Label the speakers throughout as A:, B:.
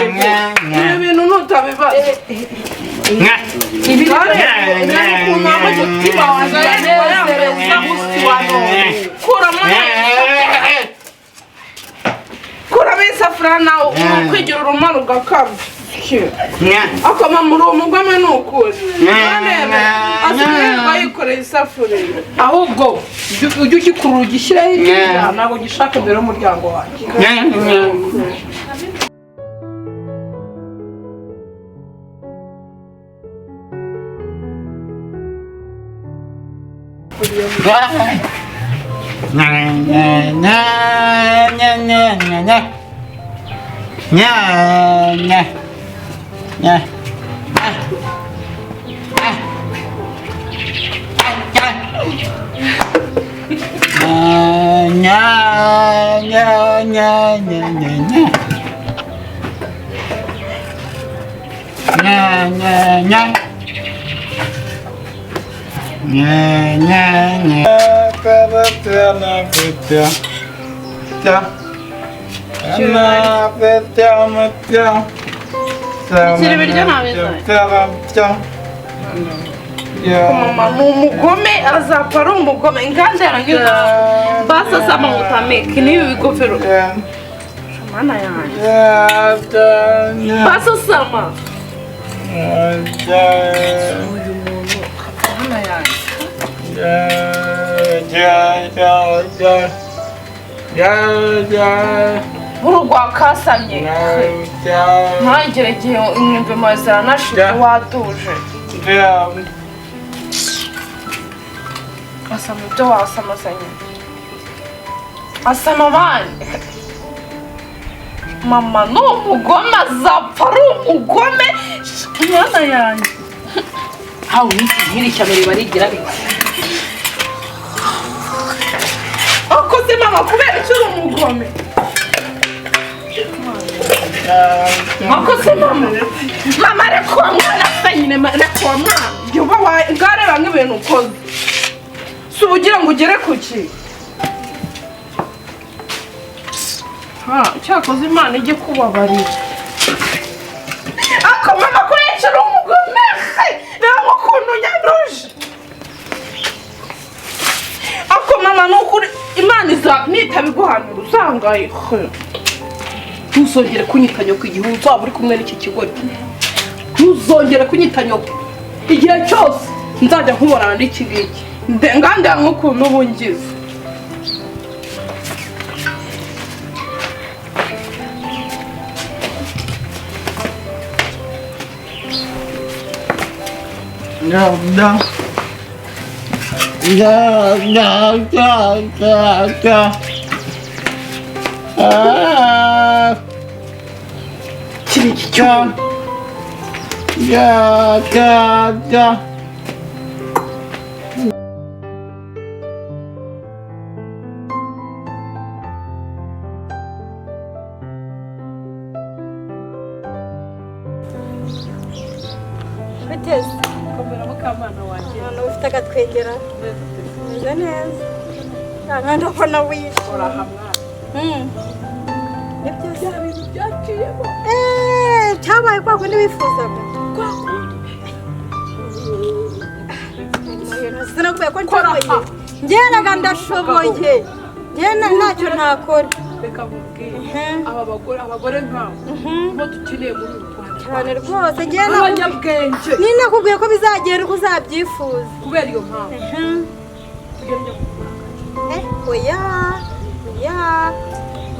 A: ibintu nutabibaza ibigare kumama mutima wanezereza musiwano kuramo isafurana kwigira urumaro ugakama akama muri umugome n'ukuri asigaye bayikoreye isafuriya ahubwo ujye ugikurura ugishyiraho ikigoryi ntabwo gishaka imbere y'umuryango wanjye mama umugome azapfa ari umugome inganda yarangiza basa sama utameke nibi bigofero mana yanjye basa sama mana yanjye urugwa kasamye ntagerageye inyumve mazara nashije watuje asama ibyo wasamasanye asama abandi mama ni umugome azapfa ari umugome mwana yanjye hawe nk'iri shyamba riba rigira bite akoze mama kubera icyo uri umugome akoze mama reka uwo mwana asa nyine reka uwo mwana yuba ngareba nk'ibintu ukoze si ubugira ngo ugere ku ki cyakoze imana ijye kubabarira ako mama kubera icyo uri umugome reba nk'ukuntu nyanduje ako mama ni ukuri imana nitabiguhanira usangaye ntuzongere kunyita nyoko igihe uzaba uri kumwe n'iki kigoryi ntuzongere kunyita nyoko igihe cyose nzajya nkuborana n'iki ngiki ngandira nk'ukuntu ubu ngize kiri iki cyuma
B: biteze
A: komera mukamana wanjye
B: none ufite agatwengera meze neza nkanda ko nawe yishora
A: hamwe
B: nibyo
A: bya bintu byaciyemo
B: cyabaye kwako ntibifuzaga sinakubwiye ko nshoboye njyenaga ndashoboye njyena ntacyo ntakora
A: reka mubwire abagore nk'abo bo dukeneye muri uru Rwanda
B: cyane rwose njyena
A: abanyabwenge
B: ninakubwiye ko bizagera uko uzabyifuza
A: kubera iyo mpamvu
B: oya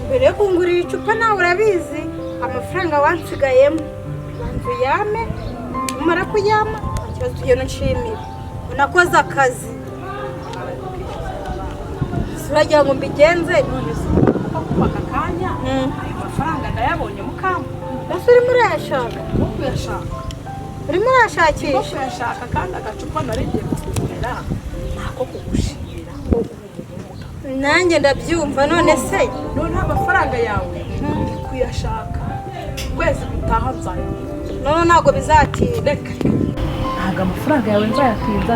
B: mbere yo kungurira icupa nawe urabizi amafaranga wansigayemo banza uyame umara kuyama ikibazo tugenda nshimira unakoze akazi uragira ngo mbigenze
A: none se aka kanya ayo mafaranga ndayabonye mukama
B: ese urimo urayashaka urimo urayashakisha
A: kuyashaka kandi agacupa narigiye kukugurira ntako kugushimira
B: nanjye ndabyumva none se
A: none amafaranga yawe ndi kuyashaka kwezi gutaha nzayo
B: none ntabwo bizatinda
A: ntabwo amafaranga yawe nzayatinza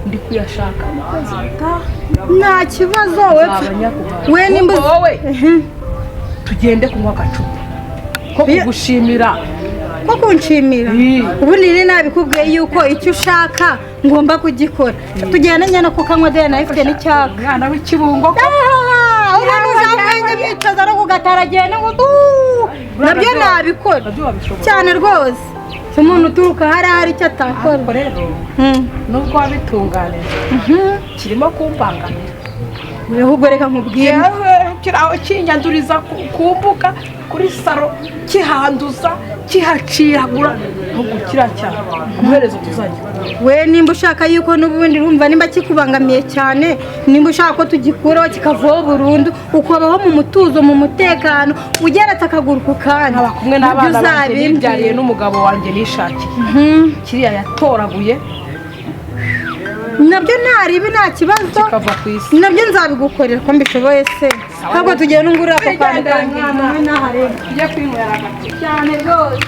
A: ndi kuyashaka mu kwezi gutaha
B: nta kibazo we nimba
A: wowe tugende kunywa agacupa ko kugushimira
B: ko kunshimira ubu niri nabikubwiye yuko icyo ushaka ngomba kugikora tugenda nyine kuko anywa dore nawe ifite n'icyaka
A: umwana w'ikibungo ko
B: umwana uzamwenge bicaza no kugataragenda ngo nabyo nabikora cyane rwose umuntu uturuka hari icyo atakora
A: rero nubwo wabitunganije kirimo kumbangamira
B: ahubwo reka nkubwire
A: kiraho kinyanduriza ku mbuga kuri saro kihanduza kihaciragura nubwo kiracyane umuherezo tuzajya
B: we nimba ushaka yuko n'ubundi urumva nimba kikubangamiye cyane nimba ushaka ko tugikuraho kikavaho burundu ukabaho mu mutuzo mu mutekano ugeretse akaguru ku kandi
A: nkaba kumwe n'abana banjye nibyariye n'umugabo wanjye nishakiye kiriya yatoraguye
B: nabyo ntaribi nta kibazo
A: kikava ku isi
B: nabyo nzabigukorera ko mbishoboye se ntabwo tugiye n'ungurira ako kantu kanjye nahareba
A: tujye kwinywera agati
B: cyane rwose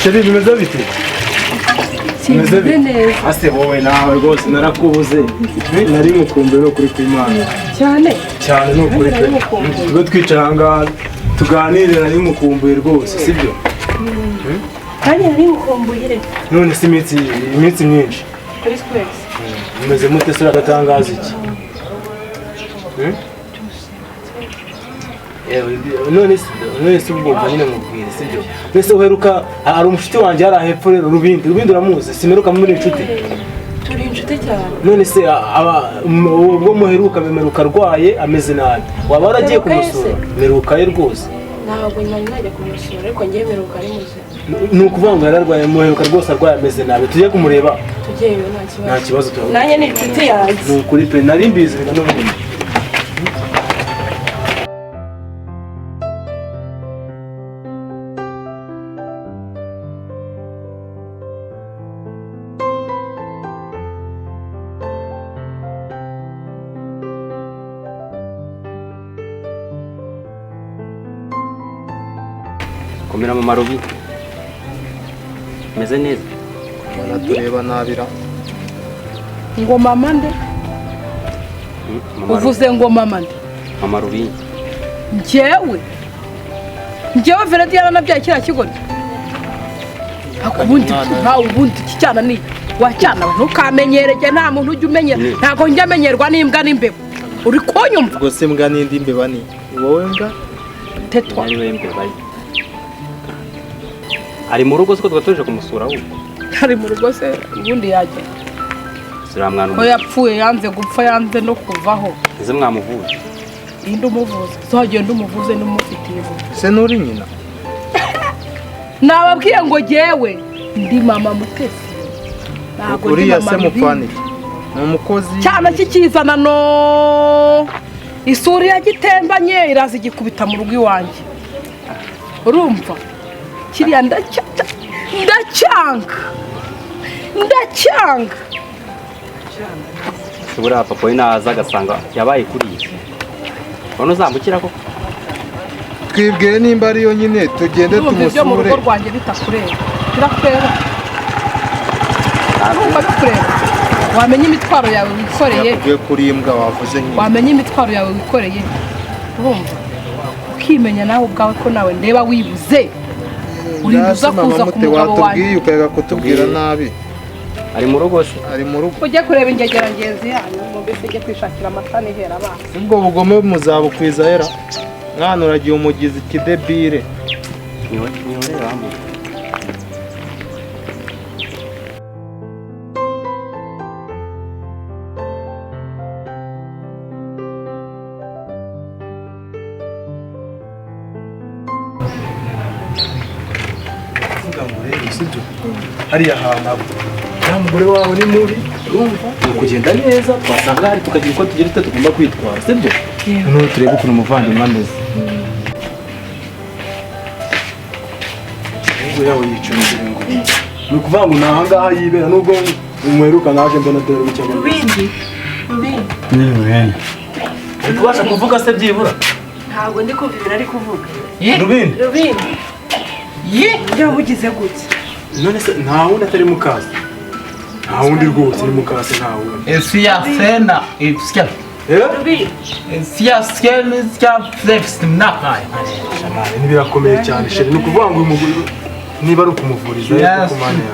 C: sheri bimeze bite?
A: simeze neza
C: ase wowe nawe rwose narakubuze nari mukumbuye no kuri kw'Imana
A: cyane
C: cyane no kuri pe tube twicara ahangaha tuganire nari mukumbuye rwose sibyo
A: kandi nari mukumbuye
C: none si iminsi myinshi
A: kuri twese
C: mumeze mute se agatangaza iki none se ubwo nyine mubwire sibyo mbese uheruka hari umushuti wanjye hari ahepfo rero rubindi uramuzi simeruka muri inshuti
A: turi inshuti cyane
C: none se ubwo muheruka meruka arwaye ameze nabi waba waragiye kumusura merukaye rwose
A: ntabwo nari najya kumusura ariko ngiye meruka ari muzima
C: ni ukuvuga ngo yararwaye muheruka rwose arwaye ameze nabi tujye kumureba
A: tugiyeyo
C: nta kibazo
A: nanjye ni inshuti yanjye
C: ni ukuri pe nari mbizi n'ubundi
D: komera mu marobi meze neza
C: tureba nabira
A: ngo mama nde uvuze ngo mama nde
D: mama rubi
A: njyewe Veredi yaranabyaye kiriya kigoryi ubundi ntawe ubundi iki cyana ni wacyana ntukamenyerege nta muntu ujya umenyera ntabwo njya amenyerwa n'imbwa n'imbeba uri kunyumva
C: ubwo se mbwa n'indi mbeba ni wowe mbwa
D: tetwa ari we mbeba ari mu rugo se ko twatuje kumusura ahubwo
A: ari mu rugo se ubundi yajya
D: sura mwana
A: ko yapfuye yanze gupfa yanze no kuvaho
D: nze mwamuvuje
A: indi umuvuze zagenda umuvuze n'umufitiye
C: se nuri nyina
A: nababwiye ngo jyewe ndi mama Mukase ntabwo ndi
C: uriya
A: mama
C: se mupfanike ni umukozi
A: cyana kikizana no isuri yagitembanye iraza igikubita mu rugo iwanjye urumva kiriya ndacyanga
D: buriya papa we naza agasanga yabaye kuriya ubona uzambukira koko
C: twibwire nimba ariyo nyine tugende
A: tumusure ibyo mu rugo rwanjye bitakureba birakureba ntabwo bikureba wamenya imitwaro yawe wikoreye
C: ugiye kuri imbwa wavuze nyine
A: wamenya imitwaro yawe wikoreye urumva ukimenya nawe ubwawe ko nawe ndeba wibuze urinda uza kuza ku mugabo wanjye
C: watubwiye ukaga kutubwira nabi
D: ari mu rugo se
C: ari mu rugo
A: ujye kureba ingegera ngenzi yanyu mbese ujye kwishakira amata n'ihera abana
C: ubwo bugome muzabukwiza hera mwana uragiye umugizi ikidebire
D: niyorera hamwe
C: hariya hantu nta mugore wawe ni mubi urumva ni ukugenda neza twasanga hari tukagira uko tugira icyo tugomba kwitwara sibyo noneho turebe ukuntu umuvandimwe ameze ngo yawe yicungira ngo ni ukuvuga ngo ni ahangaha yibera nubwo umuheruka naje mbona dore bikemura
A: rubindi
C: uri kubasha kuvuga se byibura
A: ntabwo ndi kumva ibintu ari kuvuga
C: rubindi
A: rubindi ye njya mugize gutya
C: none se nta wundi atari Mukase nta wundi rwose ni Mukase nta wundi
E: Sia cena ipsya sia skene sia flex napai
C: shamane nibirakomeye cyane sheri no kuvuga ngo umuguru niba ari ukumuvuriza ariko kumanya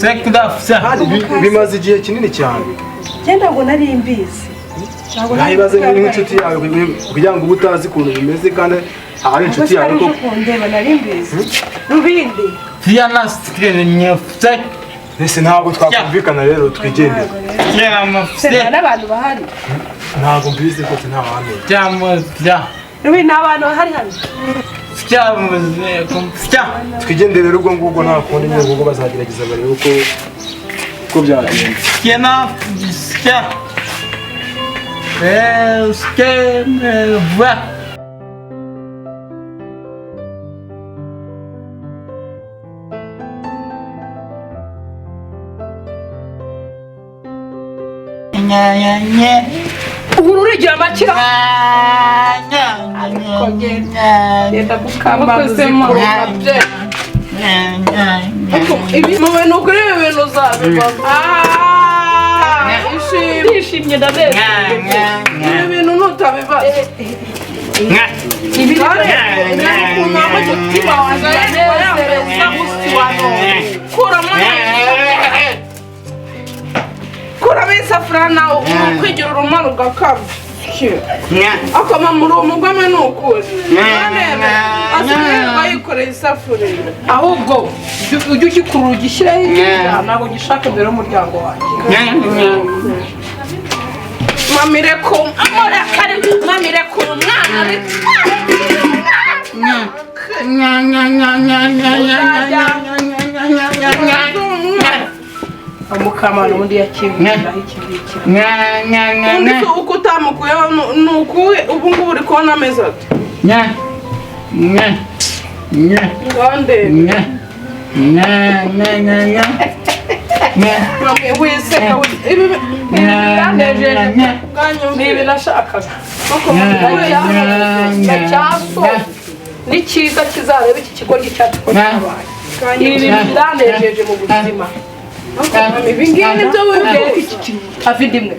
E: sekda fsa
C: bimaze igihe kinini cyane
A: genda ngo nari imbizi
C: nahibaze nk'inshuti yawe kugira ngo ubutazi kuntu bimeze kandi ari inshuti yawe ko
A: ndeba nari imbizi rubindi
E: sia nastike nyefse
C: ese ntabwo twakumvikana rero twigendera
A: se n'abantu bahari
C: ntabwo mbizi ko nta wamenya
E: cyamo bya
A: rubindi n'abantu bahari hano
C: twigendere rero ubwo ngubwo nta kundi nyine ubwo bazagerageza barebe uko byagenda
E: kena sia skene va
A: uhuru urigira amakira genda gukambaza ibi mu bintu kuri ibi bintu uzabibaza ishimye ndabeza ibi bintu nutabibaza ibi rero kumama mutima wanjye yanezereza gusi wano kuramo isafuriya nawe kwigira urumaro ugakabya akama muri uwo mugome ni ukuri asigaye bayikoreye isafuriya ahubwo ujye ugikurura ugishyiraho ikirya ntabwo ugishaka imbere y'umuryango wanjye mamire ku mwana amukamana ubundi yakibwiraho ikibikira undi uko utamukuyeho ni ukuwe ubu ngubu uri kubona ameze ati ngande wiseka ibi biranejeje ni ibi nashakaga cyaso ni cyiza kizareba iki kigoryi cyacu ko cyabaye ibi biranejeje mu buzima ibi ngibi nibyo wibwira iki kintu afite imwe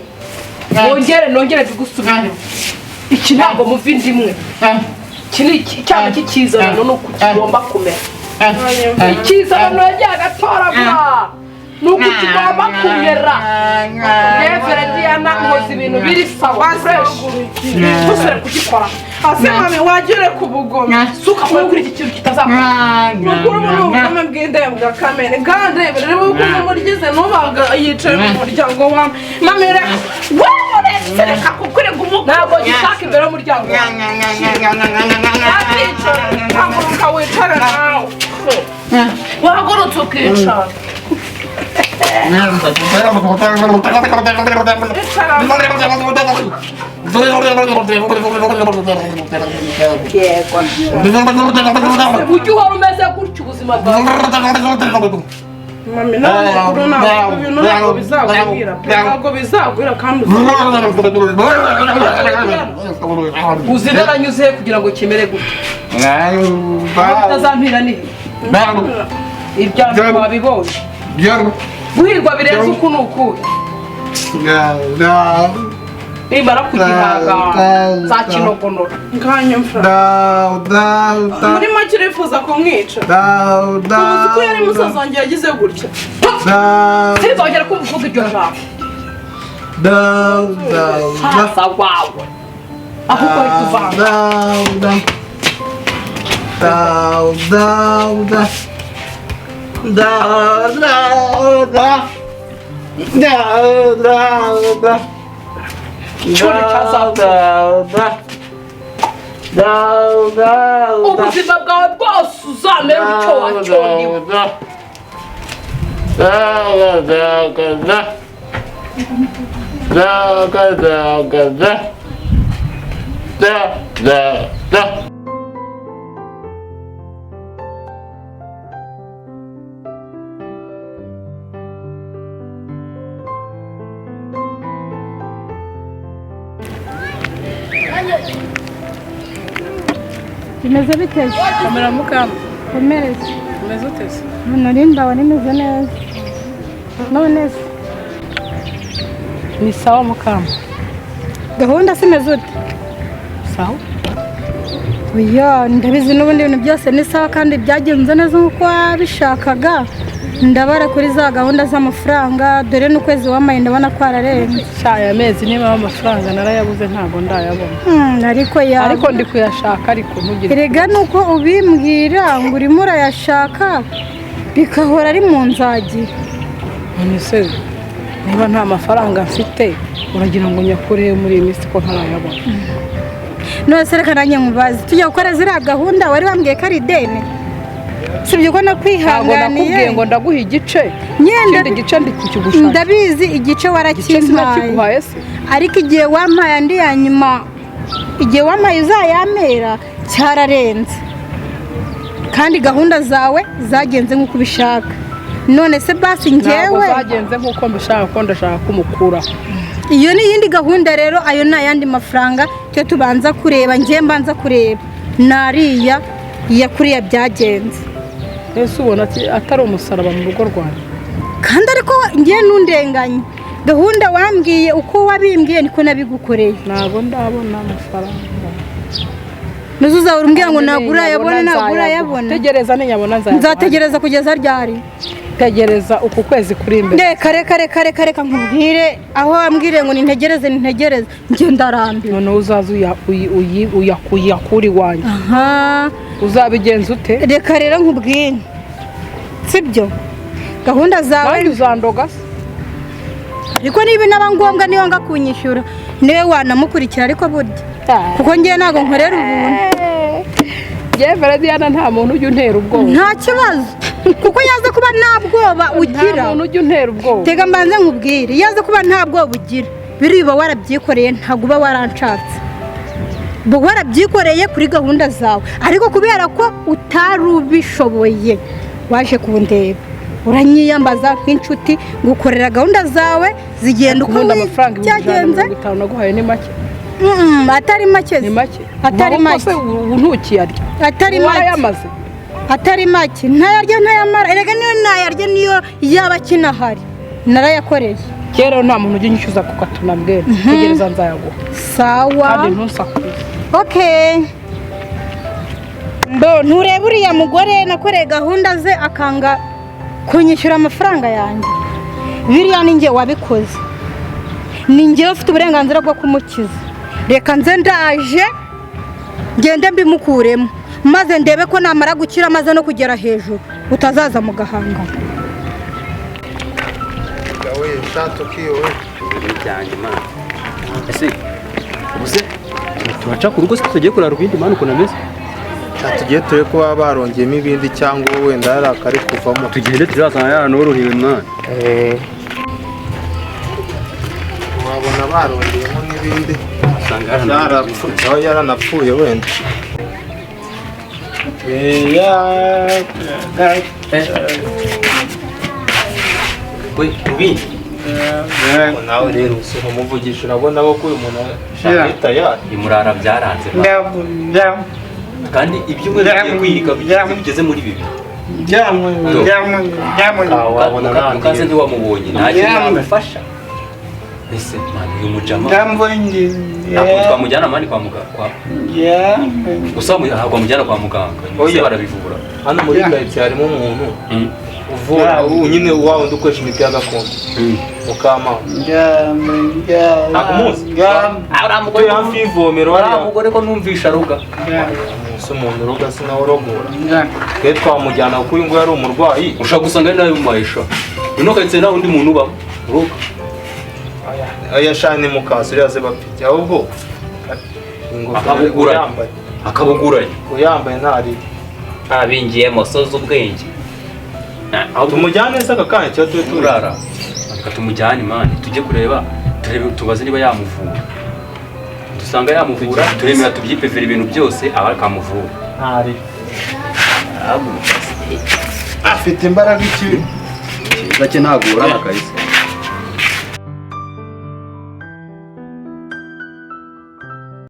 A: nongere bigusubire iki ntabwo muvindi imwe iki ni cyaba kikizana nuko kigomba kumera ikizana yagiye agatoragura nuko kigomba kumera revere Diana nkoze ibintu biri sawa fresh musore kugikora ase mami wagere ku bugome suka kuri iki kintu kitazakora nukuri umuntu ubugome bw'indembwa kamene kandi rero uko murigize nubaga yicaye mu muryango wa mami reka reka kukure gumu ntabwo gishaka imbere y'umuryango haguruka wicare nawe wahagurutse ukicara ujye uhora umeze gutya ubuzima bwawe mami ntabwo bizagwira kandi uzi naranyuze kugira ngo kimere gutya utazampira nihe ibyanyu wabibonye guhirwa birenze uku n'uku nimara kugihaga za kinogonora muri make urifuza kumwica uzi ko yari musaza wanjye yagize gutya sinzongera kuvuga iryo jambo hasa wawe ahubwo ari kuvanga ubuzima bwawe bwose uzamera icyo wacyondiwe
B: bimeze biteze
A: kamera mukama
B: komereze
A: umeze ute se?
B: nari ndawa nimeze neza none se
A: Ni sawa Mukama.
B: gahunda simeze ute
A: Sawa.
B: oya ndabizi n'ubundi ibintu byose ni sawa kandi byagenze neza nk'uko wabishakaga ndabara kuri za gahunda z'amafaranga dore n'ukwezi wamaye ndabona ko ararenze
A: Shaya amezi niba amafaranga narayabuze ntago ndayabona.
B: ariko
A: ndi kuyashaka ariko ntugire.
B: erega nuko ubimbwira ngo urimo urayashaka bikahora ari mu nzagi.
A: None se niba nta mafaranga mfite uragira ngo nyakure muri iyi minsi ko ntarayabona.
B: None se reka nanjye nkubaze tujya gukora ziriya gahunda wari wambwiye ko ari ideni sibyo ko nakwihanganiye
A: ntabwo nakubwiye ngo ndaguha igice
B: ikindi
A: gice ndi kukigushaka
B: ndabizi igice warakimpaye ariko igihe wampaye andi ya nyuma igihe wampaye uzayamera cyararenze kandi gahunda zawe zagenze nk'uko ubishaka none se basi njyewe
A: ntabwo zagenze nk'uko mbishaka ko ndashaka kumukura.
B: iyo ni iyindi gahunda rero ayo ni ayandi mafaranga cyo tubanza kureba njye mbanza kureba nariya yakuriya byagenze
A: ese ubona atari umusaraba mu rugo rwanjye
B: kandi ariko ngiye nundenganye gahunda wambwiye uko wabimbwiye niko nabigukoreye
A: ntabwo ndabona amafaranga
B: nuzo uzahora umbwira ngo nagura yabona
A: tegereza ninyabona
B: nzategereza kugeza ryari
A: tegereza uku kwezi kuri imbere
B: reka nkubwire aho wambwire ngo nintegereze njye ndarambiwe
A: none uzaza uyakuri wanjye uzabigenza ute
B: reka rero nkubwire sibyo gahunda zawe
A: kandi uzandoga se
B: ariko niba naba ngombwa niba ngakunyishyura niwe wanamukurikira ariko burya kuko ngiye ntabwo nkorera ubuntu
A: yewe Diana nta muntu ujya untera ubwoba
B: nta kibazo kuko yaza kuba nta bwoba ugira
A: nta muntu ujya untera ubwoba
B: tega mbanze nkubwire yaza kuba nta bwoba ugira biriba warabyikoreye ntabwo uba waranshatse warabyikoreye kuri gahunda zawe ariko kubera ko utari ubishoboye waje kundeba uranyiyambaza nk'inshuti gukorera gahunda zawe zigenda uko
A: byagenze 500 naguhaye ni make
B: atari make
A: ni make
B: atari make
A: ntukiyarya
B: atari make atari make ntayarya erega niyo nayarya niyo yaba kinahari narayakoreye
A: kera nta muntu ujya unyishyuza kuko atunabwera tegereza nzayaguha
B: sawa
A: kandi ntusakuze
B: okay nturebe uriya mugore nakoreye gahunda ze akanga kunyishyura amafaranga yanjye biriya ni njye wabikoze ni njyewe ufite uburenganzira bwo kumukiza reka nze ndaje ngende mbimukuremo maze ndebe ko namara gukira maze no kugera hejuru utazaza mu gahanga
D: ese ubuse turaca ku rugo se tugiye kurara rubindi mani ukuntu ameze
C: tugiye turebe ko baba barongeyemo ibindi cyangwa wenda hari akari kuvamo
D: tugende turazana yaranorohewe mwana
C: wabona barongeyemo n'ibindi yaranapfuye wenda
D: rubindi
C: nawe rero usoma umuvugisha urabona ko uyu muntu ashaka tayari
D: imurara byaranze kandi ibyo umwe bigiye kwiga bigeze muri bibiri Mukase ntiwamubonye nta kintu yamufasha ese mani uyu mujama ntabwo twamujyana mani kwa muganga gusa ntabwo amujyana kwa muganga bose barabivura
C: hano muri karitsiye harimo umuntu uvura nyine wa wundi ukoresha imiti ya gakondo mukama ntabwo umuzi uriya hafi y'ivomero
D: uriya mugore ko numvisha aruga
C: si umuntu uruga si nawe urogora twe twamujyana kuko uyu nguyu ari umurwayi
D: ushaka gusanga ari nawe umumahisha ino karitsiye nta wundi muntu ubamo uruga
C: aya shani Mukase uriya ze bafite ahubwo
D: akabuguranye
C: uyambaye ntari
D: abingiyemo soza ubwenge
C: tumujyane se aka kanya cyangwa tube
D: turara reka tumujyane mani tujye kureba tubaze niba yamuvura dusanga yamuvura turemera tubyipevera ibintu byose aba akamuvura
C: ntari afite imbaraga ikibi
D: gake ntagura na kalisa